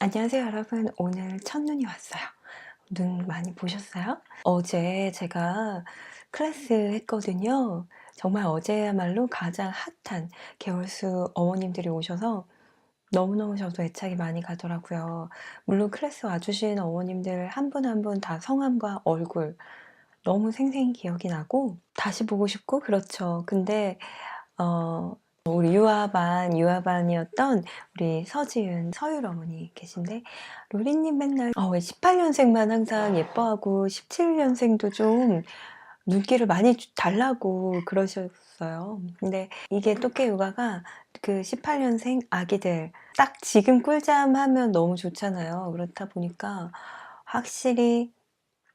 안녕하세요 여러분. 오늘 첫눈이 왔어요. 눈 많이 보셨어요? 어제 제가 클래스 했거든요. 정말 어제야말로 가장 핫한 개월수 어머님들이 오셔서 너무너무 저도 애착이 많이 가더라고요. 물론 클래스 와주신 어머님들 한 분 한 분 다 성함과 얼굴 너무 생생히 기억이 나고 다시 보고 싶고 그렇죠. 근데 우리 유아반이었던 우리 서지은, 서율 어머니 계신데 로리님 맨날 왜 18년생만 항상 예뻐하고 17년생도 좀 눈길을 많이 달라고 그러셨어요. 근데 이게 또깨 육아가 그 18년생 아기들 딱 지금 꿀잠 하면 너무 좋잖아요. 그렇다 보니까 확실히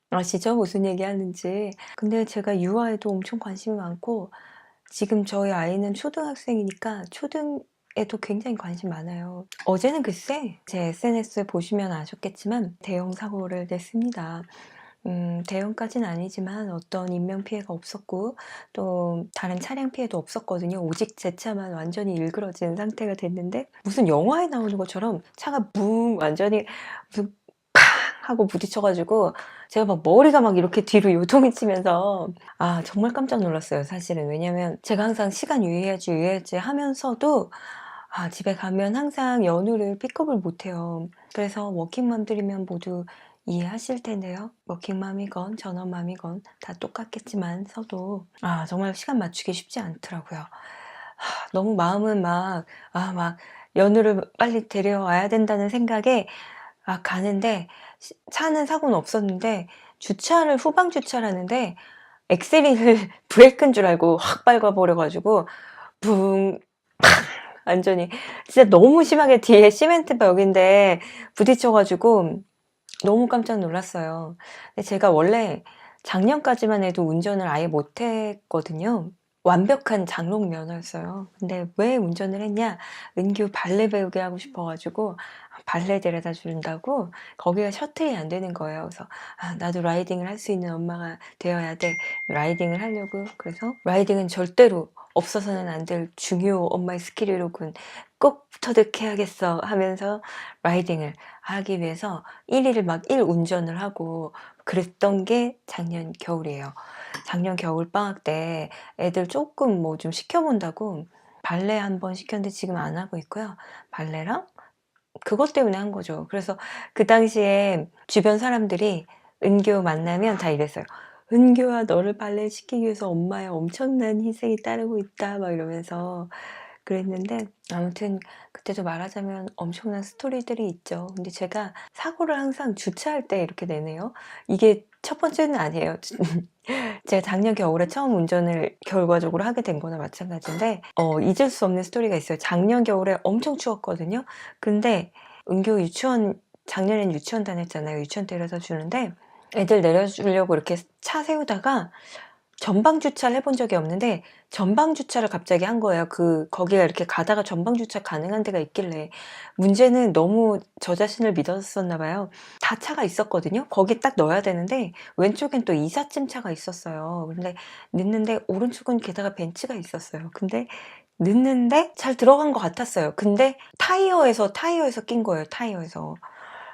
아시죠? 무슨 얘기 하는지. 근데 제가 유아에도 엄청 관심이 많고 지금 저희 아이는 초등학생이니까 초등에도 굉장히 관심 많아요. 어제는 글쎄 제 SNS 보시면 아셨겠지만 대형 사고를 냈습니다. 대형까지는 아니지만 어떤 인명피해가 없었고 또 다른 차량 피해도 없었거든요. 오직 제 차만 완전히 일그러진 상태가 됐는데 무슨 영화에 나오는 것처럼 차가 뭉 완전히 무슨 팡 하고 부딪혀가지고 제가 막 머리가 막 이렇게 뒤로 요동이 치면서 정말 깜짝 놀랐어요 사실은. 왜냐면 제가 항상 시간 유의해야지 하면서도 집에 가면 항상 연우를 픽업을 못해요. 그래서 워킹맘들이면 모두 이해하실 텐데요. 워킹맘이건 전업맘이건 다 똑같겠지만 서도 정말 시간 맞추기 쉽지 않더라고요. 너무 마음은 막 연우를 빨리 데려와야 된다는 생각에 가는데 차는 사고는 없었는데 주차를 후방 주차를 하는데 엑셀을 브레이크인 줄 알고 확 밟아버려 가지고 붕 완전히 진짜 너무 심하게 뒤에 시멘트 벽인데 부딪혀 가지고 너무 깜짝 놀랐어요. 근데 제가 원래 작년까지만 해도 운전을 아예 못했거든요. 완벽한 장롱 면허였어요. 근데 왜 운전을 했냐? 은규 발레 배우게 하고 싶어 가지고 발레 데려다 준다고 거기가 셔틀이 안 되는 거예요. 그래서 나도 라이딩을 할 수 있는 엄마가 되어야 돼. 라이딩을 하려고. 그래서 라이딩은 절대로 없어서는 안 될 중요 엄마의 스킬이로군. 꼭 터득해야겠어 하면서 라이딩을 하기 위해서 1일을 막 1운전을 하고 그랬던 게 작년 겨울이에요. 작년 겨울 방학 때 애들 조금 뭐 좀 시켜본다고 발레 한번 시켰는데 지금 안 하고 있고요. 발레랑 그것 때문에 한 거죠. 그래서 그 당시에 주변 사람들이 은교 만나면 다 이랬어요. 은교야, 너를 발레 시키기 위해서 엄마의 엄청난 희생이 따르고 있다 막 이러면서 그랬는데 아무튼 그때도 말하자면 엄청난 스토리들이 있죠. 근데 제가 사고를 항상 주차할 때 이렇게 내네요. 이게 첫 번째는 아니에요. 제가 작년 겨울에 처음 운전을 결과적으로 하게 된 거나 마찬가지인데 잊을 수 없는 스토리가 있어요. 작년 겨울에 엄청 추웠거든요. 근데 은교 유치원 작년엔 유치원 다녔잖아요. 유치원 데려다 주는데 애들 내려주려고 이렇게 차 세우다가 전방 주차를 해본 적이 없는데 전방 주차를 갑자기 한 거예요. 거기가 이렇게 가다가 전방 주차 가능한 데가 있길래. 문제는 너무 저 자신을 믿었었나 봐요. 다 차가 있었거든요. 거기 딱 넣어야 되는데 왼쪽엔 또 이삿짐 차가 있었어요. 근데 늦는데 오른쪽은 게다가 벤츠가 있었어요. 근데 늦는데 잘 들어간 것 같았어요. 근데 타이어에서 낀 거예요. 타이어에서.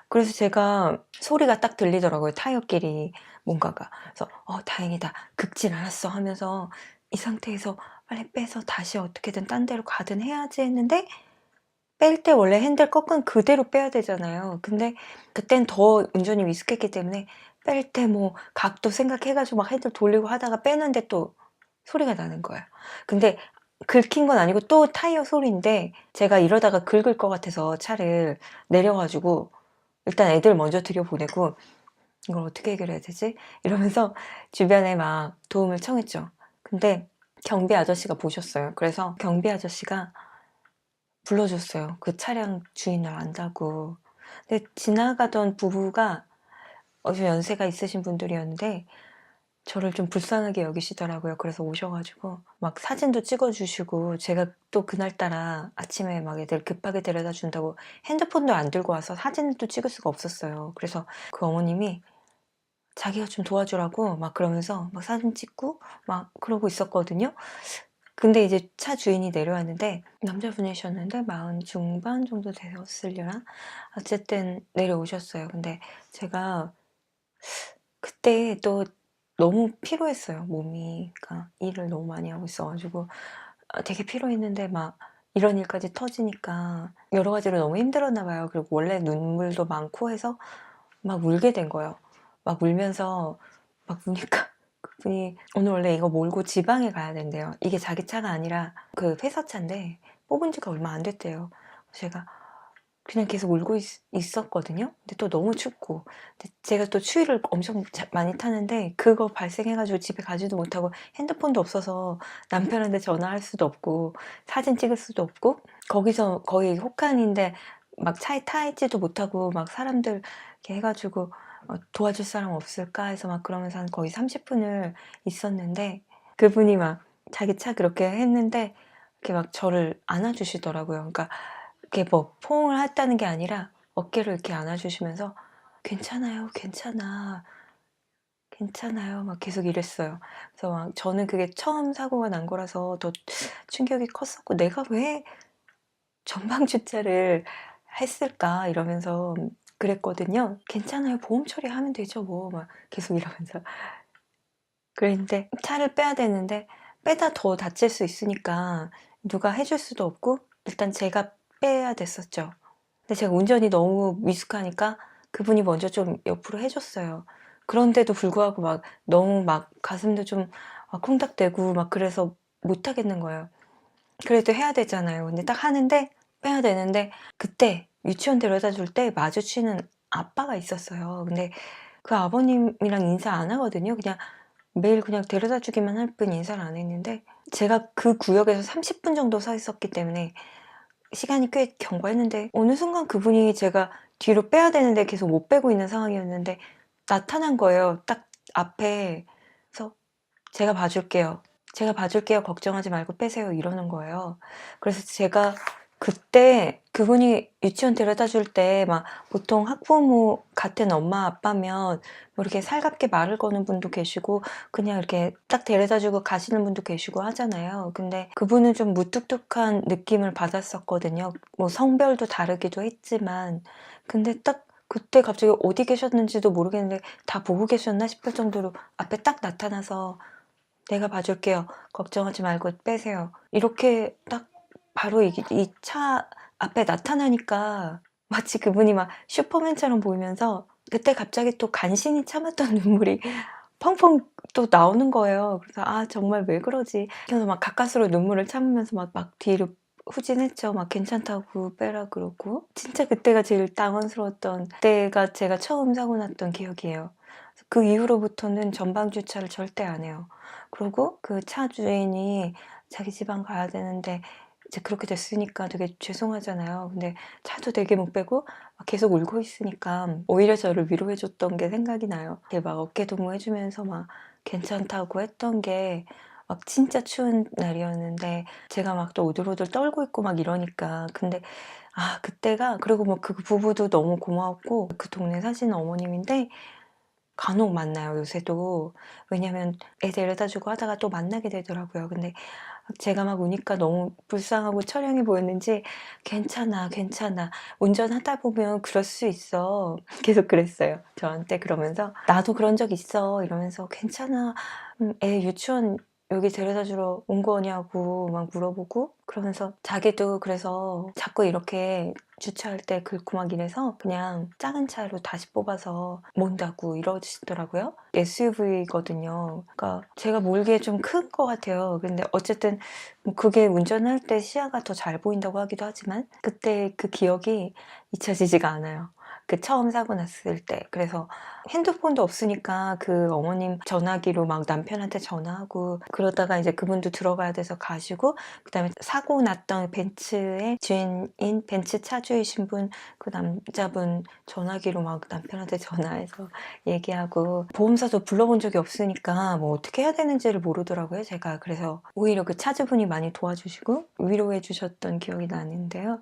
그래서 제가 소리가 딱 들리더라고요. 타이어끼리 뭔가가. 그래서 다행이다. 긁진 않았어 하면서 이 상태에서 빨리 빼서 다시 어떻게든 딴 데로 가든 해야지 했는데 뺄 때 원래 핸들 꺾은 그대로 빼야 되잖아요. 근데 그땐 더 운전이 미숙했기 때문에 뺄 때 뭐 각도 생각해 가지고 막 핸들 돌리고 하다가 빼는데 또 소리가 나는 거예요. 근데 긁힌 건 아니고 또 타이어 소리인데 제가 이러다가 긁을 것 같아서 차를 내려 가지고 일단 애들 먼저 들여보내고 '이걸 어떻게 해결해야 되지?' 이러면서 주변에 막 도움을 청했죠. 근데 경비 아저씨가 보셨어요. 그래서 경비 아저씨가 불러줬어요. 그 차량 주인을 안다고. 근데 지나가던 부부가 좀 연세가 있으신 분들이었는데 저를 좀 불쌍하게 여기시더라고요. 그래서 오셔 가지고 막 사진도 찍어 주시고 제가 또 그날따라 아침에 막 애들 급하게 데려다 준다고 핸드폰도 안 들고 와서 사진도 찍을 수가 없었어요. 그래서 그 어머님이 자기가 좀 도와주라고 막 그러면서 막 사진 찍고 막 그러고 있었거든요. 근데 이제 차 주인이 내려왔는데 남자분이셨는데 40 중반 정도 되셨으려나? 어쨌든 내려오셨어요. 근데 제가 그때 또 너무 피로했어요, 몸이. 그러니까 일을 너무 많이 하고 있어 가지고 되게 피로했는데 막 이런 일까지 터지니까 여러 가지로 너무 힘들었나 봐요. 그리고 원래 눈물도 많고 해서 막 울게 된 거예요. 막 울면서 막 우니까 그분이 오늘 원래 이거 몰고 지방에 가야 된대요. 이게 자기 차가 아니라 그 회사 차인데 뽑은 지가 얼마 안 됐대요. 제가 그냥 계속 울고 있었거든요. 근데 또 너무 춥고 근데 제가 또 추위를 엄청 많이 타는데 그거 발생해 가지고 집에 가지도 못하고 핸드폰도 없어서 남편한테 전화할 수도 없고 사진 찍을 수도 없고 거기서 거의 혹한인데 막 차에 타 있지도 못하고 막 사람들 이렇게 해 가지고 '도와줄 사람 없을까?' 해서 막 그러면서 한 거의 30분을 있었는데 그분이 막 자기 차 그렇게 했는데 이렇게 막 저를 안아 주시더라고요. 그러니까 이렇게 뭐 포옹을 했다는 게 아니라 어깨를 이렇게 안아 주시면서 "괜찮아요. 괜찮아. 괜찮아요." 막 계속 이랬어요. 그래서 막 저는 그게 처음 사고가 난 거라서 더 충격이 컸었고 '내가 왜 전방 주차를 했을까?' 이러면서 그랬거든요. "괜찮아요. 보험 처리하면 되죠 뭐." 막 계속 이러면서 그랬는데 차를 빼야 되는데 빼다 더 다칠 수 있으니까 누가 해줄 수도 없고 일단 제가 빼야 됐었죠. 근데 제가 운전이 너무 미숙하니까 그분이 먼저 좀 옆으로 해 줬어요. 그런데도 불구하고 막 너무 막 가슴도 좀 콩닥대고 막 그래서 못 하겠는 거예요. 그래도 해야 되잖아요. 근데 딱 하는데 빼야 되는데 그때 유치원 데려다 줄 때 마주치는 아빠가 있었어요. 근데 그 아버님이랑 인사 안 하거든요. 그냥 매일 그냥 데려다 주기만 할 뿐 인사를 안 했는데 제가 그 구역에서 30분 정도 서 있었기 때문에 시간이 꽤 경과했는데 어느 순간 그분이 제가 뒤로 빼야 되는데 계속 못 빼고 있는 상황이었는데 나타난 거예요, 딱 앞에. 그래서 "제가 봐 줄게요. 제가 봐 줄게요. 걱정하지 말고 빼세요." 이러는 거예요. 그래서 제가 그때 그분이 유치원 데려다 줄 때 막 보통 학부모 같은 엄마 아빠면 뭐 이렇게 살갑게 말을 거는 분도 계시고 그냥 이렇게 딱 데려다 주고 가시는 분도 계시고 하잖아요. 근데 그분은 좀 무뚝뚝한 느낌을 받았었거든요. 뭐 성별도 다르기도 했지만 근데 딱 그때 갑자기 어디 계셨는지도 모르겠는데 '다 보고 계셨나?' 싶을 정도로 앞에 딱 나타나서 "내가 봐 줄게요. 걱정하지 말고 빼세요." 이렇게 딱 바로 이 차 앞에 나타나니까 마치 그분이 막 슈퍼맨처럼 보이면서 그때 갑자기 또 간신히 참았던 눈물이 펑펑 또 나오는 거예요. 그래서 '아 정말 왜 그러지?' 그래서 막 가까스로 눈물을 참으면서 막 뒤로 후진했죠. 막 괜찮다고 빼라 그러고. 진짜 그때가 제일 당황스러웠던 때가 제가 처음 사고 났던 기억이에요. 그 이후로부터는 전방 주차를 절대 안 해요. 그리고 그 차 주인이 자기 지방 가야 되는데 이제 그렇게 됐으니까 되게 죄송하잖아요. 근데 차도 되게 못 빼고 막 계속 울고 있으니까 오히려 저를 위로해 줬던 게 생각이 나요. 이렇게 막 어깨 동무해 주면서 막 괜찮다고 했던 게 막 진짜 추운 날이었는데 제가 막 또 오들오들 떨고 있고 막 이러니까 근데 그때가 그리고 뭐 그 부부도 너무 고마웠고 그 동네에 사시는 어머님인데 간혹 만나요 요새도. 왜냐면 애 데려다 주고 하다가 또 만나게 되더라고요. 근데 제가 막 우니까 너무 불쌍하고 처량해 보였는지 "괜찮아, 괜찮아. 운전하다 보면 그럴 수 있어." 계속 그랬어요 저한테 그러면서. "나도 그런 적 있어." 이러면서 "괜찮아. 애 유치원 여기 데려다 주러 온 거냐고." 막 물어보고 그러면서 자기도 그래서 자꾸 이렇게 주차할 때 긁고 막 이래서 그냥 작은 차로 다시 뽑아서 몬다고 이러시더라고요. SUV거든요. 그러니까 제가 몰기에 좀 큰 것 같아요. 근데 어쨌든 뭐 그게 운전할 때 시야가 더 잘 보인다고 하기도 하지만 그때 그 기억이 잊혀지지가 않아요. 그 처음 사고 났을 때. 그래서 핸드폰도 없으니까 그 어머님 전화기로 막 남편한테 전화하고 그러다가 이제 그분도 들어가야 돼서 가시고 그다음에 사고 났던 벤츠의 주인인 벤츠 차주이신 분 그 남자분 전화기로 막 남편한테 전화해서 얘기하고 보험사도 불러본 적이 없으니까 뭐 어떻게 해야 되는지를 모르더라고요 제가. 그래서 오히려 그 차주분이 많이 도와주시고 위로해 주셨던 기억이 나는데요.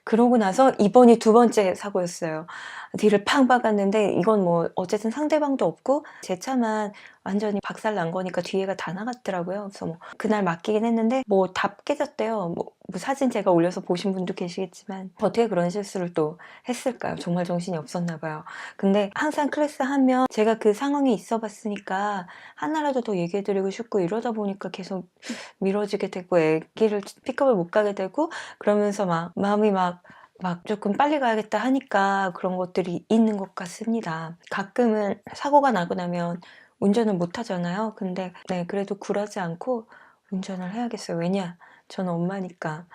그러고 나서 이번이 두 번째 사고였어요. 뒤를 팡 박았는데 이건 뭐 어쨌든 상대방도 없고 제 차만 완전히 박살난 거니까 뒤에가 다 나갔더라고요. 그래서 뭐 그날 맡기긴 했는데 뭐 다 깨졌대요. 뭐 사진 제가 올려서 보신 분도 계시겠지만 어떻게 그런 실수를 또 했을까요? 정말 정신이 없었나 봐요. 근데 항상 클래스 하면 제가 그 상황에 있어 봤으니까 하나라도 더 얘기해 드리고 싶고 이러다 보니까 계속 미뤄지게 되고 애기를 픽업을 못 가게 되고 그러면서 막 마음이 막 조금 빨리 가야겠다 하니까 그런 것들이 있는 것 같습니다. 가끔은 사고가 나고 나면 운전을 못 하잖아요. 근데 네, 그래도 굴하지 않고 운전을 해야겠어요. 왜냐? 저는 엄마니까.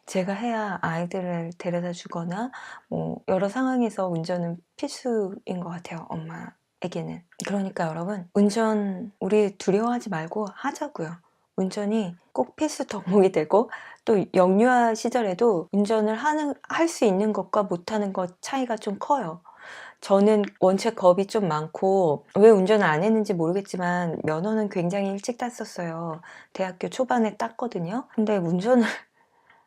제가 해야 아이들을 데려다 주거나 뭐 여러 상황에서 운전은 필수인 것 같아요. 엄마에게는. 그러니까 여러분 운전 우리 두려워하지 말고 하자고요. 운전이 꼭 필수 덕목이 되고 또 영유아 시절에도 운전을 할 수 있는 것과 못하는 것 차이가 좀 커요. 저는 원체 겁이 좀 많고 왜 운전을 안 했는지 모르겠지만 면허는 굉장히 일찍 땄었어요. 대학교 초반에 땄거든요. 근데 운전을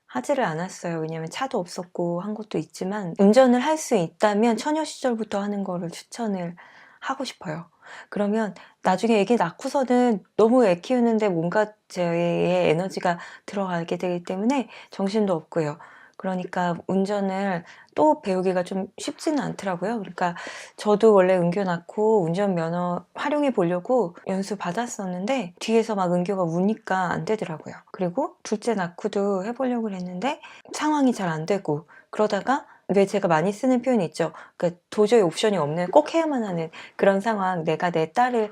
하지를 않았어요. 왜냐면 차도 없었고 한 것도 있지만 운전을 할 수 있다면 처녀 시절부터 하는 거를 추천을 하고 싶어요. 그러면 나중에 애기 낳고서는 너무 애 키우는데 뭔가 저의 에너지가 들어가게 되기 때문에 정신도 없고요. 그러니까 운전을 또 배우기가 좀 쉽지는 않더라고요. 그러니까 저도 원래 은교 낳고 운전면허 활용해 보려고 연수 받았었는데 뒤에서 막 은교가 우니까 안 되더라고요. 그리고 둘째 낳고도 해보려고 했는데 상황이 잘 안 되고 그러다가 왜 제가 많이 쓰는 표현이 있죠. 그러니까 도저히 옵션이 없는 꼭 해야만 하는 그런 상황. 내가 내 딸을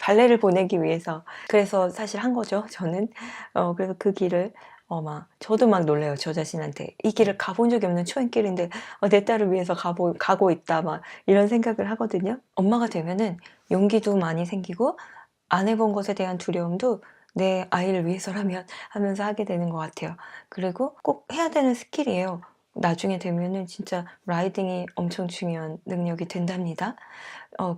발레를 보내기 위해서 그래서 사실 한 거죠. 저는 그래서 그 길을 저도 막 놀래요. 저 자신한테 이 길을 가본 적이 없는 초행길인데 내 딸을 위해서 가고 있다 막 이런 생각을 하거든요. 엄마가 되면은 용기도 많이 생기고 안 해본 것에 대한 두려움도 내 아이를 위해서라면 하면서 하게 되는 것 같아요. 그리고 꼭 해야 되는 스킬이에요. 나중에 되면은 진짜 라이딩이 엄청 중요한 능력이 된답니다.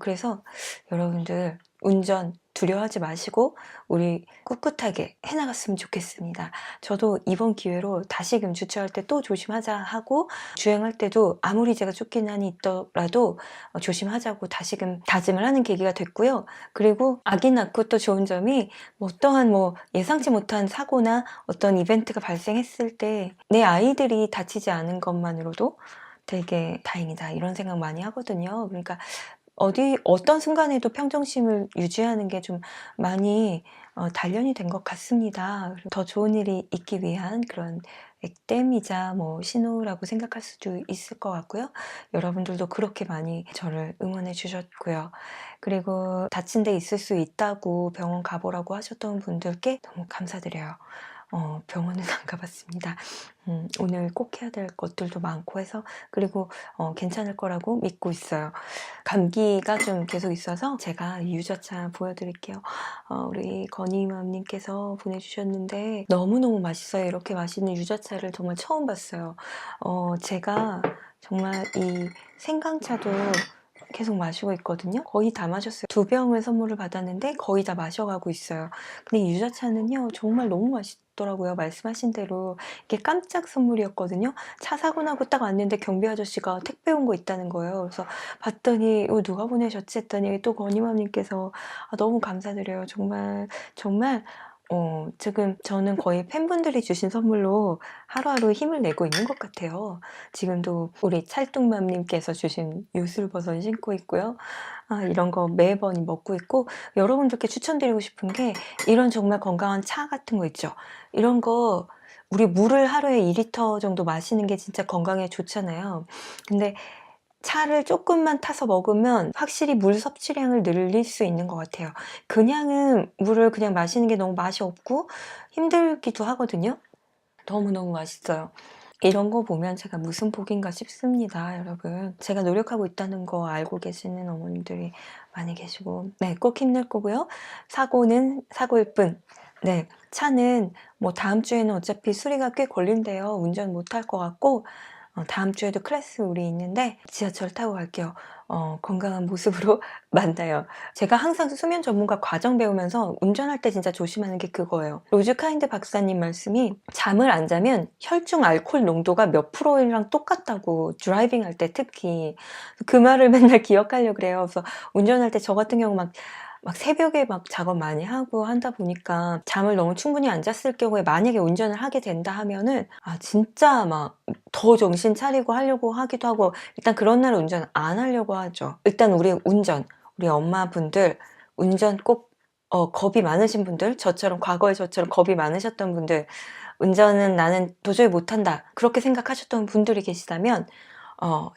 그래서 여러분들 운전 두려워하지 마시고 우리 꿋꿋하게 해나갔으면 좋겠습니다. 저도 이번 기회로 다시금 주차할 때 또 조심하자 하고 주행할 때도 아무리 제가 쫓기난이 있더라도 조심하자고 다시금 다짐을 하는 계기가 됐고요. 그리고 아기 낳고 또 좋은 점이 어떠한 예상치 못한 사고나 어떤 이벤트가 발생했을 때 내 아이들이 다치지 않은 것만으로도 되게 다행이다 이런 생각 많이 하거든요. 그러니까 어떤 순간에도 평정심을 유지하는 게 좀 많이 단련이 된 것 같습니다. 더 좋은 일이 있기 위한 그런 액땜이자 신호라고 생각할 수도 있을 것 같고요. 여러분들도 그렇게 많이 저를 응원해 주셨고요. 그리고 다친 데 있을 수 있다고 병원 가보라고 하셨던 분들께 너무 감사드려요. 병원은 안 가봤습니다. 오늘 꼭 해야 될 것들도 많고 해서 그리고 괜찮을 거라고 믿고 있어요. 감기가 좀 계속 있어서 제가 유자차 보여드릴게요. 우리 건희맘님께서 보내주셨는데 너무너무 맛있어요. 이렇게 맛있는 유자차를 정말 처음 봤어요. 제가 정말 이 생강차도 계속 마시고 있거든요. 거의 다 마셨어요. 2병을 선물을 받았는데 거의 다 마셔가고 있어요. 근데 이 유자차는요 정말 너무 맛있더라고요. 말씀하신 대로 이게 깜짝 선물이었거든요. 차 사고 나고 딱 왔는데 경비 아저씨가 택배 온 거 있다는 거예요. 그래서 봤더니 이거 누가 보내셨지 했더니 또 건희맘님께서 너무 감사드려요. 정말 정말 지금 저는 거의 팬분들이 주신 선물로 하루하루 힘을 내고 있는 것 같아요. 지금도 우리 찰뚱맘님께서 주신 요술버섯 신고 있고요. 이런 거 매번 먹고 있고 여러분들께 추천드리고 싶은 게 이런 정말 건강한 차 같은 거 있죠. 이런 거 우리 물을 하루에 2리터 정도 마시는 게 진짜 건강에 좋잖아요. 근데 차를 조금만 타서 먹으면 확실히 물 섭취량을 늘릴 수 있는 것 같아요. 그냥은 물을 그냥 마시는 게 너무 맛이 없고 힘들기도 하거든요. 너무너무 맛있어요. 이런 거 보면 제가 무슨 복인가 싶습니다, 여러분. 제가 노력하고 있다는 거 알고 계시는 어머님들이 많이 계시고 네, 꼭 힘낼 거고요. 사고는 사고일 뿐. 네, 차는 다음 주에는 어차피 수리가 꽤 걸린대요. 운전 못 할 것 같고 다음 주에도 클래스 우리 있는데 지하철 타고 갈게요. 건강한 모습으로 만나요. 제가 항상 수면 전문가 과정 배우면서 운전할 때 진짜 조심하는 게 그거예요. 로즈 카인드 박사님 말씀이 잠을 안 자면 혈중 알코올 농도가 몇 프로랑 똑같다고, 드라이빙 할 때 특히. 그 말을 맨날 기억하려고 그래요. 그래서 운전할 때 저 같은 경우 막 새벽에 막 작업 많이 하고 한다 보니까 잠을 너무 충분히 안 잤을 경우에 만약에 운전을 하게 된다 하면은 진짜 막 더 정신 차리고 하려고 하기도 하고, 일단 그런 날은 운전 안 하려고 하죠. 일단 우리 엄마분들 운전 꼭 겁이 많으신 분들, 과거에 저처럼 겁이 많으셨던 분들, 운전은 나는 도저히 못한다 그렇게 생각하셨던 분들이 계시다면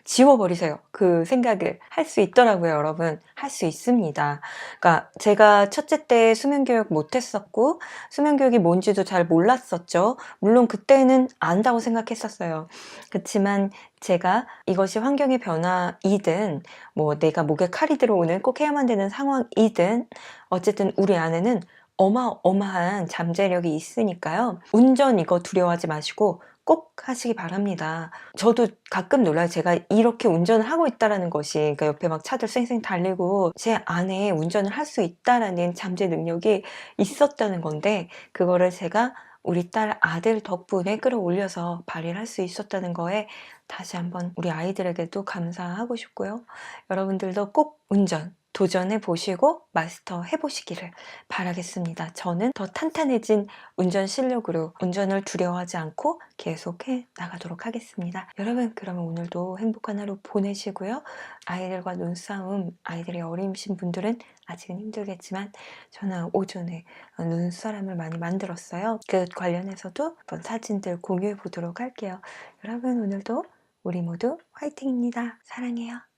지워버리세요. 그 생각을. 할 수 있더라고요, 여러분. 할 수 있습니다. 그러니까 제가 첫째 때 수면 교육 못 했었고 수면 교육이 뭔지도 잘 몰랐었죠. 물론 그때는 안다고 생각했었어요. 그치만 제가 이것이 환경의 변화이든 뭐 내가 목에 칼이 들어오는 꼭 해야만 되는 상황이든 어쨌든 우리 안에는 어마어마한 잠재력이 있으니까요. 운전 이거 두려워하지 마시고 꼭 하시기 바랍니다. 저도 가끔 놀라요. 제가 이렇게 운전을 하고 있다라는 것이, 그러니까 옆에 막 차들 쌩쌩 달리고 제 안에 운전을 할 수 있다라는 잠재 능력이 있었다는 건데, 그거를 제가 우리 딸 아들 덕분에 끌어올려서 발휘를 할 수 있었다는 거에 다시 한번 우리 아이들에게도 감사하고 싶고요. 여러분들도 꼭 운전 도전해 보시고 마스터 해 보시기를 바라겠습니다. 저는 더 탄탄해진 운전 실력으로 운전을 두려워하지 않고 계속해 나가도록 하겠습니다. 여러분, 그러면 오늘도 행복한 하루 보내시고요. 아이들과 눈싸움, 아이들이 어리신 분들은 아직은 힘들겠지만 저는 오전에 눈사람을 많이 만들었어요. 그 관련해서도 한번 사진들 공유해 보도록 할게요. 여러분, 오늘도 우리 모두 화이팅입니다. 사랑해요.